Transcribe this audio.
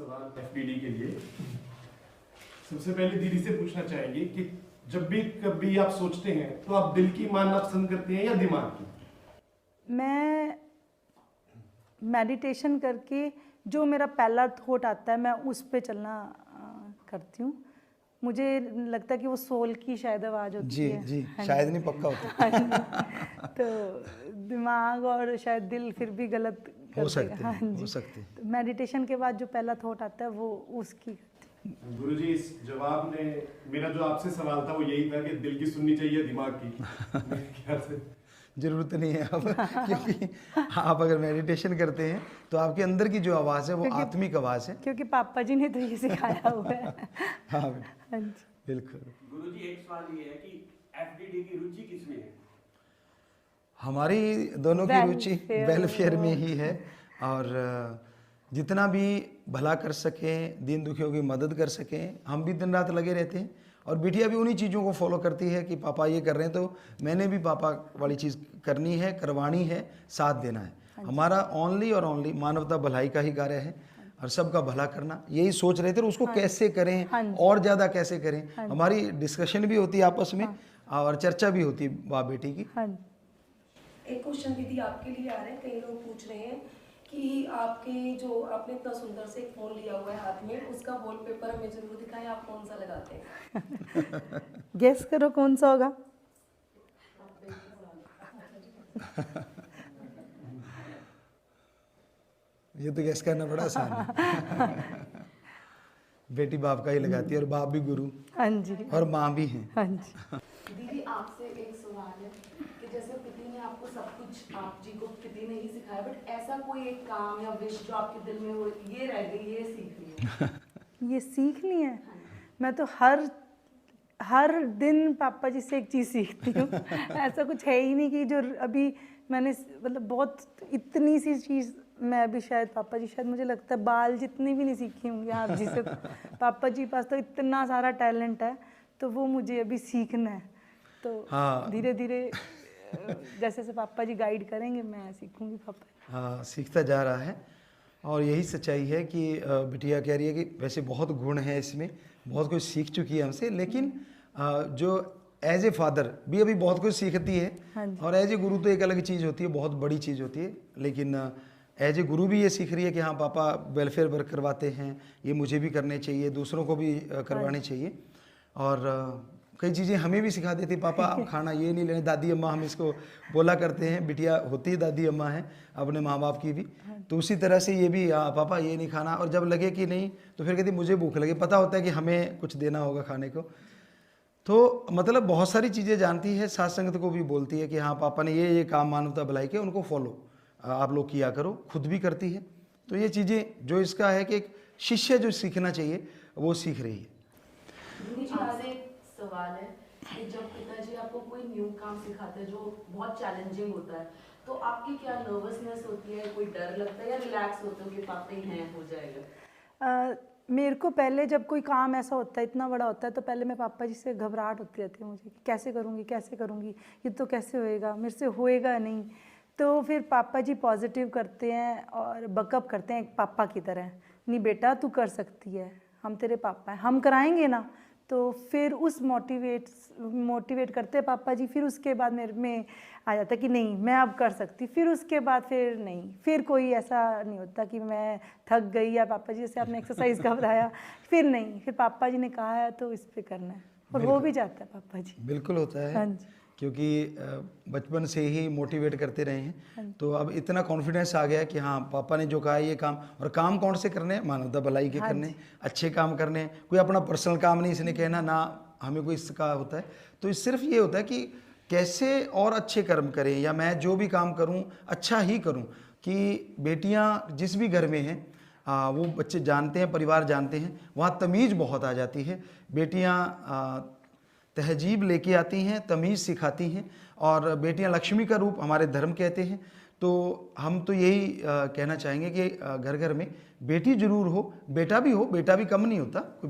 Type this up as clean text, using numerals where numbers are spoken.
सवाल एफपीडी के लिए। सबसे पहले दीदी से पूछना चाहेंगे कि जब भी कभी आप सोचते हैं तो आप दिल की मानना पसंद करते हैं या दिमाग की? मैं मेडिटेशन करके जो मेरा पहला थॉट आता है मैं उस पे चलना करती हूँ। मुझे लगता है कि वो सोल की शायद आवाज़ होती जी है। जी हाँ शायद जी। नहीं, पक्का होता हाँ जी। तो दिमाग और शायद दिल फिर भी गलत कर हो देगा। सकते हाँ हैं, जी। हो सकते हैं। तो मेडिटेशन के बाद जो पहला थॉट आता है वो उसकी गुरुजी, इस जवाब ने मेरा जो आपसे सवाल था वो यही था कि दिल की सुननी चाहिए दिमाग की। मेरे ख्याल से जरूरत नहीं है अब, क्योंकि आप अगर मेडिटेशन करते हैं तो आपके अंदर की जो आवाज़ है वो क्योंकि- आत्मिक आवाज़ है। क्योंकि पापा जी ने तो ये सिखाया हुआ है। हाँ बेटा, हाँ जी। बिल्कुल। गुरुजी, एक सवाल ये है कि एफडीडी की रुचि किसमें है? हमारी दोनों की रुचि Welfare वेलफेयर में ही है, और जितना भी भला कर सकें, दीन दुखियों की मदद कर सकें, हम भी दिन रात लगे रहते हैं। और बिटिया भी उन्हीं चीज़ों को फॉलो करती है कि पापा ये कर रहे हैं तो मैंने भी पापा वाली चीज़ करनी है, करवानी है, साथ देना है। हमारा ओनली और ओनली मानवता भलाई का ही कार्य है और सबका भला करना, यही सोच रहे थे। और उसको कैसे करें और ज़्यादा कैसे करें, हमारी डिस्कशन भी होती है आपस में और चर्चा भी होती है बाप बेटी की। हाँ जी। एक क्वेश्चन दीदी आपके लिए आ रहे हैं। कई लोग पूछ रहे हैं कि आपके जो आपने इतना सुंदर से एक फोन लिया हुआ है हाथ में, उसका वॉलपेपर हमें जरूर दिखाएं, आप कौन सा लगाते हैं? गेस करो कौन सा होगा। ये तो गैस करना बड़ा आसान है। बेटी बाप का ही लगाती है और बाप भी गुरु हाँ जी। और माँ भी हैं। हाँ जी। दीदी आपसे एक सवाल है कि जैसे पिति ने आपको सब कुछ, आप जी को पिति ने ही सिखाया, बट ऐसा कोई एक काम या विश जो आपके दिल में हो, ये रह गई, ये सीखनी है? ये सीखनी है। मैं तो हर दिन पापा जी से एक चीज़ सीखती हूँ। ऐसा कुछ है ही नहीं कि जो अभी मैंने मतलब बहुत इतनी सी चीज़ मैं अभी शायद पापा जी शायद मुझे लगता है बाल जितनी भी नहीं सीखी होंगी आप जी से। पापा जी पास तो इतना सारा टैलेंट है, तो वो मुझे अभी सीखना है। तो हाँ। धीरे धीरे जैसे जैसे पापा जी गाइड करेंगे मैं सीखूंगी पापा। हाँ, सीखता जा रहा है। और यही सच्चाई है कि बिटिया कह रही है कि वैसे बहुत गुण है इसमें, बहुत कुछ सीख चुकी है हमसे, लेकिन जो एज ए फादर भी अभी बहुत कुछ सीखती है। हाँ जी। और एज ए गुरु तो एक अलग चीज़ होती है, बहुत बड़ी चीज़ होती है। लेकिन एज ए गुरु भी ये सीख रही है कि हाँ पापा वेलफेयर वर्क करवाते हैं, ये मुझे भी करने चाहिए, दूसरों को भी करवाने चाहिए। और कई चीज़ें हमें भी सिखा देती, पापा आप खाना ये नहीं लेने, दादी अम्मा हम इसको बोला करते हैं। बिटिया होती है दादी अम्मा है अपने माँ बाप की भी, तो उसी तरह से ये भी पापा ये नहीं खाना। और जब लगे कि नहीं तो फिर कहती मुझे भूख लगी, पता होता है कि हमें कुछ देना होगा खाने को। तो मतलब बहुत सारी चीज़ें जानती है, साथ संगत को भी बोलती है कि हाँ पापा ने ये काम मानवता भलाई के, उनको फॉलो आप लोग किया करो, खुद भी करती है। तो ये चीज़ें जो इसका है कि एक शिष्य जो सीखना चाहिए वो सीख रही है। दीदी आपसे एक सवाल है कि जब पिताजी आपको कोई न्यू काम सिखाते हैं जो बहुत चैलेंजिंग होता है, तो आपकी क्या नर्वसनेस होती है, कोई डर लगता है या रिलैक्स होते हो कि पापा ही हैं हो जाएगा? मेरे को पहले जब कोई काम ऐसा होता है इतना बड़ा होता है तो पहले मैं पापा जी से घबराहट होती रहती है मुझे कि कैसे करूँगी, ये तो कैसे होएगा, मेरे से होएगा नहीं। तो फिर पापा जी पॉजिटिव करते हैं और बकअप करते हैं एक पापा की तरह, नहीं बेटा तू कर सकती है, हम तेरे पापा हैं, हम कराएंगे ना। तो फिर उस मोटिवेट करते हैं पापा जी। फिर उसके बाद मेरे में आ जाता है कि नहीं मैं अब कर सकती। फिर उसके बाद फिर नहीं, फिर कोई ऐसा नहीं होता कि मैं थक गई या पापा जी जैसे आपने एक्सरसाइज का बताया, फिर नहीं, फिर पापा जी ने कहा है तो इस पे करना है और हो भी जाता है पापा जी। बिल्कुल होता है। हाँ जी। क्योंकि बचपन से ही मोटिवेट करते रहे हैं, तो अब इतना कॉन्फिडेंस आ गया कि हाँ पापा ने जो कहा है ये काम, और काम कौन से करने हैं, मानवता भलाई के करने, अच्छे काम करने, कोई अपना पर्सनल काम नहीं इसने कहना ना, हमें कोई इसका होता है। तो इस सिर्फ ये होता है कि कैसे और अच्छे कर्म करें, या मैं जो भी काम करूं अच्छा ही करूं। कि बेटियां जिस भी घर में हैं वो बच्चे जानते हैं, परिवार जानते हैं, वहाँ तमीज़ बहुत आ जाती है। बेटियां तहजीब लेके आती हैं, तमीज़ सिखाती हैं, और बेटियां लक्ष्मी का रूप हमारे धर्म कहते हैं। तो हम तो यही कहना चाहेंगे कि घर घर में बेटी जरूर हो, बेटा भी हो, बेटा भी कम नहीं होता, कोई